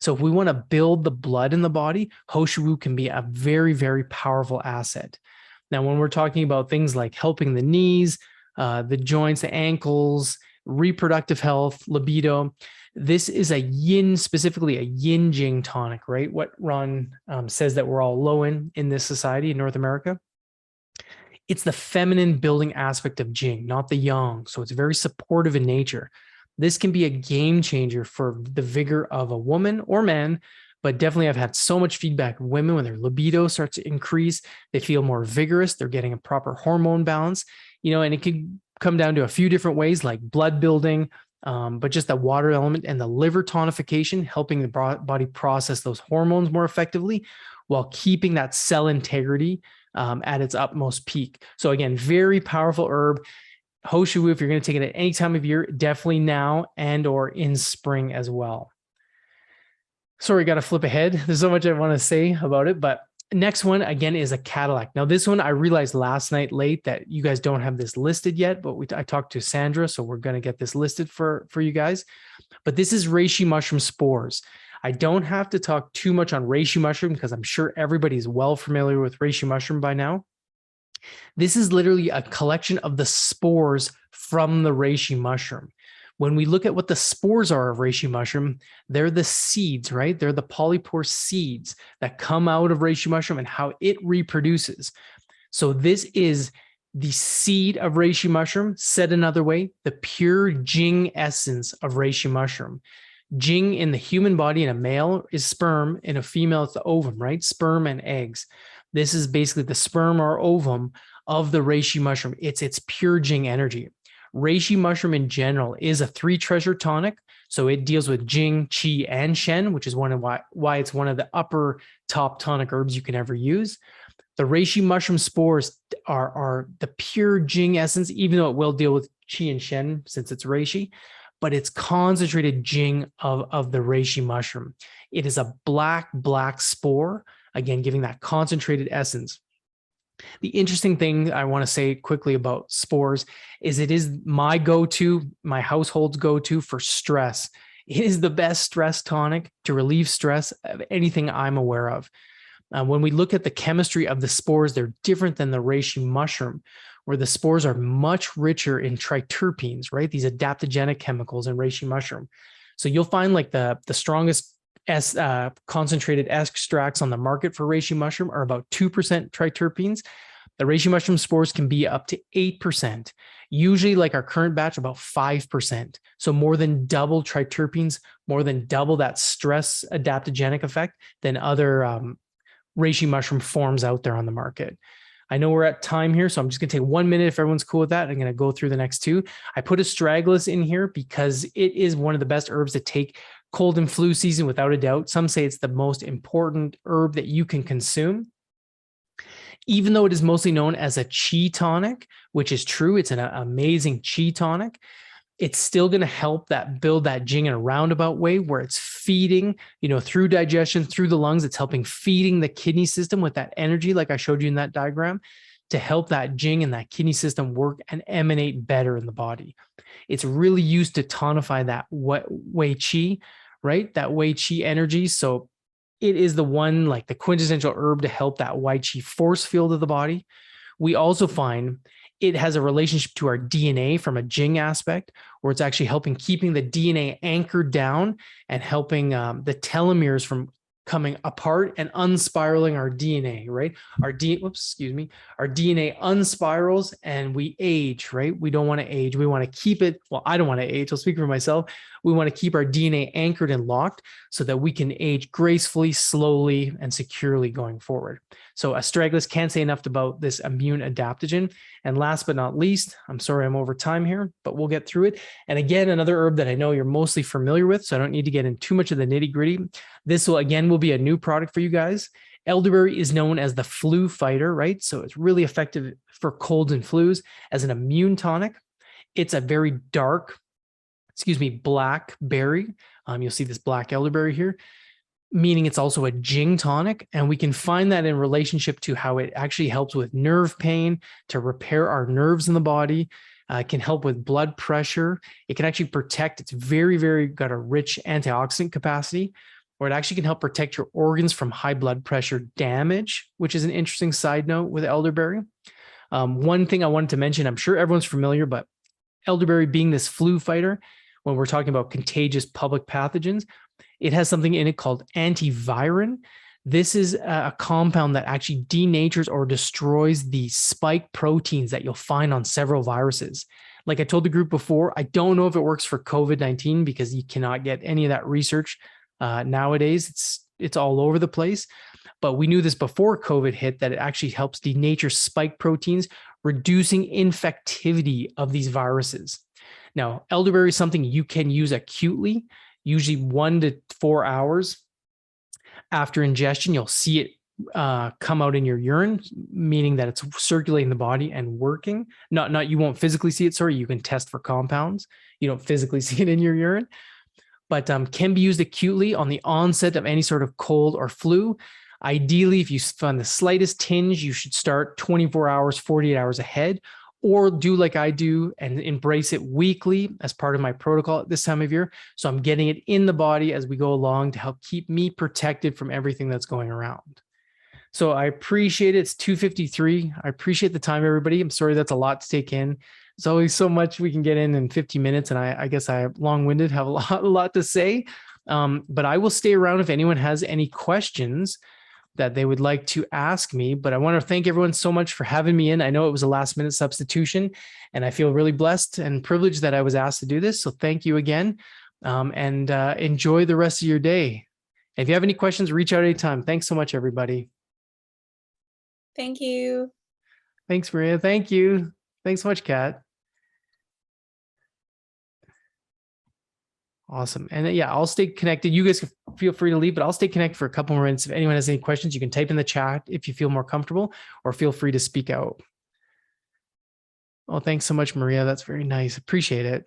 So if we want to build the blood in the body, Shou Wu can be a very, very powerful asset. Now, when we're talking about things like helping the knees, the joints, the ankles, reproductive health, libido, this is a yin, specifically a yin jing tonic, right? What Ron says that we're all low in this society in North America. It's the feminine building aspect of jing, not the yang. So it's very supportive in nature. This can be a game changer for the vigor of a woman or man. But definitely, I've had so much feedback from women when their libido starts to increase, they feel more vigorous, they're getting a proper hormone balance, and it could come down to a few different ways like blood building, but just the water element and the liver tonification, helping the body process those hormones more effectively while keeping that cell integrity at its utmost peak. So again, very powerful herb. Shou Wu, if you're going to take it at any time of year, definitely now and or in spring as well. Sorry, got to flip ahead. There's so much I want to say about it, but next one again is a Cadillac. Now this one I realized last night late that you guys don't have this listed yet, but I talked to Sandra, so we're going to get this listed for you guys. But this is Reishi Mushroom Spores. I don't have to talk too much on Reishi Mushroom because I'm sure everybody's well familiar with Reishi Mushroom by now. This is literally a collection of the spores from the Reishi Mushroom. When we look at what the spores are of Reishi Mushroom, they're the seeds, right? They're the polypore seeds that come out of Reishi Mushroom and how it reproduces. So this is the seed of Reishi Mushroom. Said another way, the pure Jing essence of Reishi Mushroom. Jing in the human body in a male is sperm, in a female it's the ovum, right? Sperm and eggs. This is basically the sperm or ovum of the Reishi Mushroom. It's its pure Jing energy. Reishi Mushroom in general is a 3-treasure tonic. So it deals with Jing, Qi, and Shen, which is why it's one of the upper top tonic herbs you can ever use. The Reishi Mushroom Spores are the pure Jing essence, even though it will deal with Qi and Shen since it's Reishi, but it's concentrated Jing of the Reishi Mushroom. It is a black spore, again, giving that concentrated essence. The interesting thing I want to say quickly about spores is it is my go-to, my household's go-to for stress. It is the best stress tonic to relieve stress of anything I'm aware of. When we look at the chemistry of the spores, they're different than the Reishi Mushroom, where the spores are much richer in triterpenes, right? These adaptogenic chemicals in Reishi Mushroom. So you'll find like the strongest concentrated extracts on the market for Reishi Mushroom are about 2% triterpenes. The Reishi Mushroom spores can be up to 8%. Usually, like our current batch, about 5%. So more than double triterpenes, more than double that stress adaptogenic effect than other Reishi Mushroom forms out there on the market. I know we're at time here, so I'm just going to take 1 minute if everyone's cool with that. I'm going to go through the next two. I put Astragalus in here because it is one of the best herbs to take cold and flu season, without a doubt. Some say it's the most important herb that you can consume. Even though it is mostly known as a Qi tonic, which is true, it's an amazing Qi tonic, it's still going to help that build that Jing in a roundabout way where it's feeding, through digestion, through the lungs. It's helping feeding the kidney system with that energy, like I showed you in that diagram, to help that Jing and that kidney system work and emanate better in the body. It's really used to tonify that Wei Qi, right? That Wei Qi energy. So it is the one, like the quintessential herb to help that Wei Qi force field of the body. We also find it has a relationship to our DNA from a Jing aspect, where it's actually helping keeping the DNA anchored down and helping the telomeres from coming apart and unspiraling our DNA, right? Our DNA unspirals and we age, right? We don't want to age. We want to keep it. Well, I don't want to age. I'll speak for myself. We want to keep our DNA anchored and locked so that we can age gracefully, slowly, and securely going forward. So Astragalus, can't say enough about this immune adaptogen. And last but not least, I'm sorry I'm over time here, but we'll get through it. And again, another herb that I know you're mostly familiar with, so I don't need to get in too much of the nitty gritty. This will be a new product for you guys. Elderberry is known as the flu fighter, right? So it's really effective for colds and flus as an immune tonic. It's a very dark, black berry. You'll see this black elderberry here, meaning it's also a Jing tonic. And we can find that in relationship to how it actually helps with nerve pain, to repair our nerves in the body. It can help with blood pressure. It can actually protect. It's very got a rich antioxidant capacity, or it actually can help protect your organs from high blood pressure damage, which is an interesting side note with elderberry. One thing I wanted to mention, I'm sure everyone's familiar, but elderberry being this flu fighter, when we're talking about contagious public pathogens, it has something in it called antivirin. This is a compound that actually denatures or destroys the spike proteins that you'll find on several viruses. Like I told the group before, I don't know if it works for COVID-19 because you cannot get any of that research nowadays. It's all over the place. But we knew this before COVID hit, that it actually helps denature spike proteins, reducing infectivity of these viruses. Now, elderberry is something you can use acutely, usually 1 to 4 hours after ingestion. You'll see it come out in your urine, meaning that it's circulating the body and working. Not you won't physically see it. Sorry, you can test for compounds. You don't physically see it in your urine, but can be used acutely on the onset of any sort of cold or flu. Ideally, if you find the slightest tinge, you should start 24 hours, 48 hours ahead, or do like I do and embrace it weekly as part of my protocol at this time of year. So I'm getting it in the body as we go along to help keep me protected from everything that's going around. So I appreciate it. It's 2:53. I appreciate the time, everybody. I'm sorry that's a lot to take in. There's always so much we can get in 50 minutes. And I guess I have long-winded, have a lot to say. But I will stay around if anyone has any questions that they would like to ask me. But I want to thank everyone so much for having me in. I know it was a last-minute substitution, and I feel really blessed and privileged that I was asked to do this. So thank you again, and enjoy the rest of your day. If you have any questions, reach out anytime. Thanks so much, everybody. Thank you. Thanks, Maria. Thank you. Thanks so much, Kat. Awesome. And yeah, I'll stay connected. You guys feel free to leave, but I'll stay connected for a couple more minutes. If anyone has any questions, you can type in the chat if you feel more comfortable, or feel free to speak out. Oh, thanks so much, Maria. That's very nice. Appreciate it.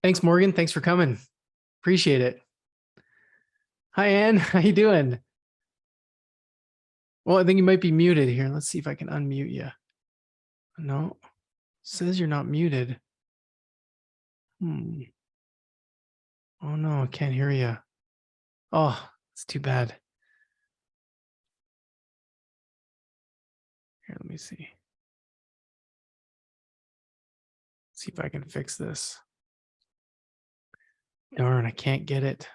Thanks, Morgan. Thanks for coming. Appreciate it. Hi, Ann. How you doing? Well, I think you might be muted here. Let's see if I can unmute you. No, it says you're not muted. Oh no, I can't hear you. Oh, it's too bad. Here, let me see. See if I can fix this. Darn, I can't get it.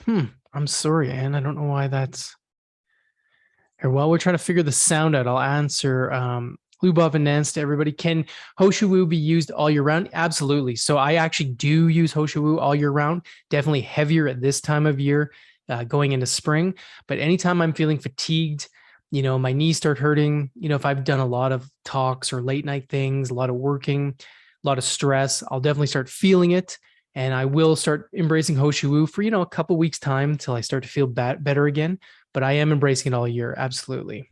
I'm sorry, Ann. I don't know why that's here. While we're trying to figure the sound out, I'll answer Lubov and Nance to everybody. Can Shou Wu be used all year round? Absolutely. So I actually do use Shou Wu all year round, definitely heavier at this time of year, going into spring. But anytime I'm feeling fatigued, my knees start hurting, if I've done a lot of talks or late night things, a lot of working, a lot of stress, I'll definitely start feeling it. And I will start embracing Shou Wu for, a couple weeks time until I start to feel better again. But I am embracing it all year. Absolutely.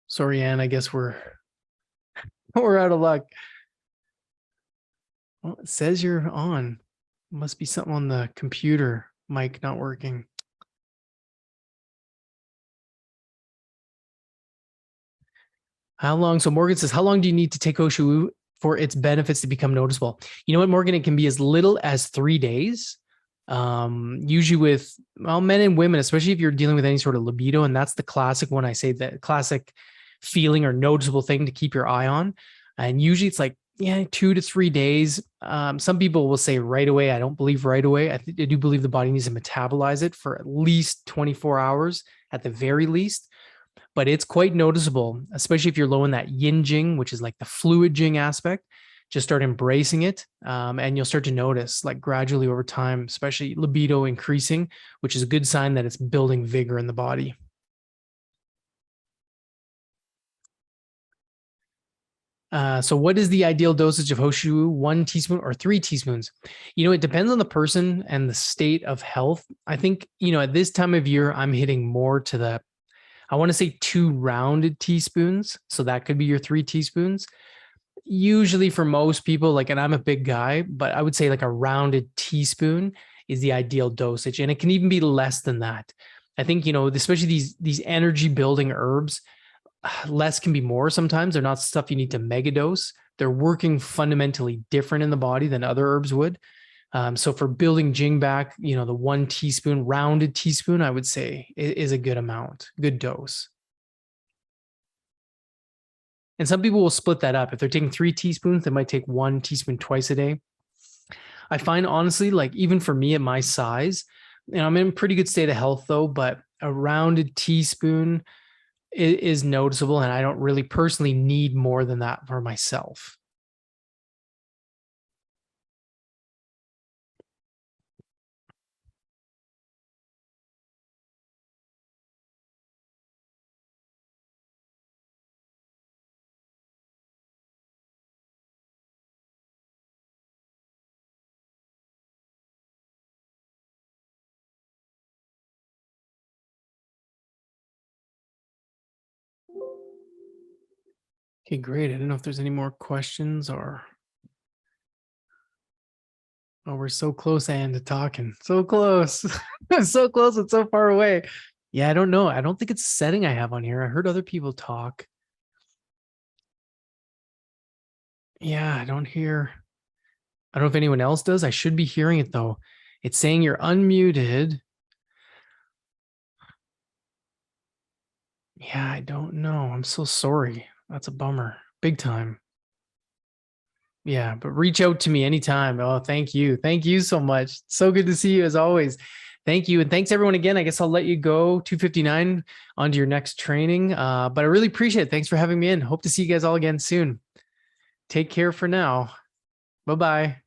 Sorry, Ann. I guess we're out of luck. Well, it says you're on. Must be something on the computer mic not working. How long? So Morgan says, how long do you need to take Shou Wu for its benefits to become noticeable? You know what, Morgan? It can be as little as 3 days. Usually with, well, men and women, especially if you're dealing with any sort of libido. And that's the classic one. I say that classic feeling or noticeable thing to keep your eye on. And usually it's like, yeah, 2 to 3 days. Some people will say right away. I don't believe right away. I do believe the body needs to metabolize it for at least 24 hours at the very least. But it's quite noticeable, especially if you're low in that yin jing, which is like the fluid jing aspect. Just start embracing it, and you'll start to notice, like gradually over time, especially libido increasing, which is a good sign that it's building vigor in the body. So what is the ideal dosage of Shou Wu? 1 teaspoon or 3 teaspoons? It depends on the person and the state of health. I think, at this time of year, I'm hitting more to I want to say 2 rounded teaspoons. So that could be your 3 teaspoons. Usually for most people, and I'm a big guy, but I would say like a rounded teaspoon is the ideal dosage. And it can even be less than that. I think, especially these energy building herbs, less can be more sometimes. They're not stuff you need to mega dose. They're working fundamentally different in the body than other herbs would. So for building jing back, the 1 teaspoon, rounded teaspoon, I would say is a good amount, good dose. And some people will split that up. If they're taking 3 teaspoons, they might take 1 teaspoon twice a day. I find honestly, even for me at my size, I'm in a pretty good state of health though, but a rounded teaspoon is noticeable. And I don't really personally need more than that for myself. Okay, great. I don't know if there's any more questions or. Oh, we're so close, Anne, to talking. So close. So close and so far away. Yeah, I don't know. I don't think it's a setting I have on here. I heard other people talk. Yeah, I don't know if anyone else does. I should be hearing it though. It's saying you're unmuted. Yeah, I don't know. I'm so sorry. That's a bummer. Big time. Yeah, but reach out to me anytime. Oh, thank you. Thank you so much. So good to see you as always. Thank you. And thanks everyone again. I guess I'll let you go 2:59 on to your next training. But I really appreciate it. Thanks for having me in. Hope to see you guys all again soon. Take care for now. Bye-bye.